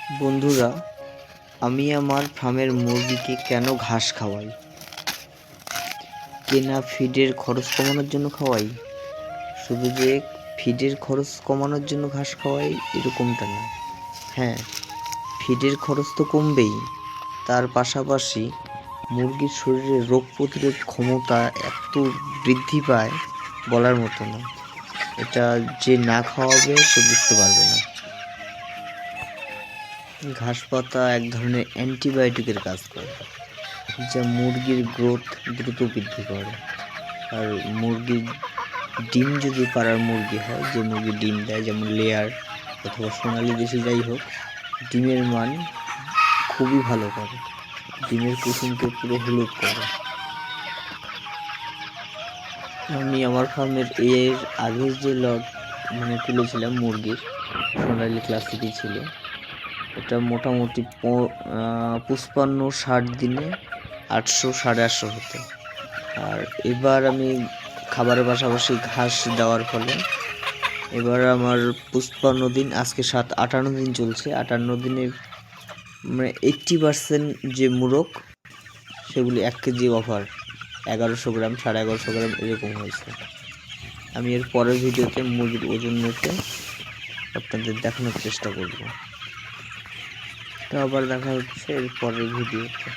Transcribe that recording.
বন্ধুরা, আমি আমার ফার্মের মুরগিকে কেন ঘাস খাওয়াই? কেনা ফিডের খরচ কমানোর জন্য খাওয়াই? শুধু যে ফিডের খরচ কমানোর জন্য ঘাস খাওয়াই এরকমটা না। হ্যাঁ, ফিডের খরচ তো কমবেই, তার পাশাপাশি মুরগির শরীরে রোগ প্রতিরোধ ক্ষমতা এত বৃদ্ধি পায় বলার মতো না। এটা যে না খাওয়াবে সে বুঝতে পারবে না। ঘাস পাতা এক ধরনের অ্যান্টিবায়োটিকের কাজ করে, যা মুরগির গ্রোথ দ্রুত বৃদ্ধি করে। আর মুরগির ডিম যদি পাড়ার মুরগি হয়, যে মুরগি ডিম দেয়, যেমন লেয়ার অথবা সোনালি দেশি যাই হোক, ডিমের মান খুবই ভালো করে, ডিমের কুসুমকে পুরো হলুদ করে। আমি আমার ফার্মের এর আগের যে লট তুলেছিলাম মুরগির, সোনালি ক্লাসিকই ছিল। এটা মোটামুটি 55-60 দিনে 800-850 হতো। আর এবার আমি খাবারের পাশাপাশি ঘাস দেওয়ার ফলে এবার আমার 55 দিন, আজকে 58 দিন চলছে। 58 দিনের 80% যে মুরগ, সেগুলি 1 কেজি ওভার, 1100 গ্রাম, 1150 গ্রাম এরকম হয়েছে। আমি এর পরের ভিডিওতে মুরগির ওজন মেপে আপনাদের দেখানোর চেষ্টা করব। তো আবার দেখা হচ্ছে এর পরের ভিডিওতে।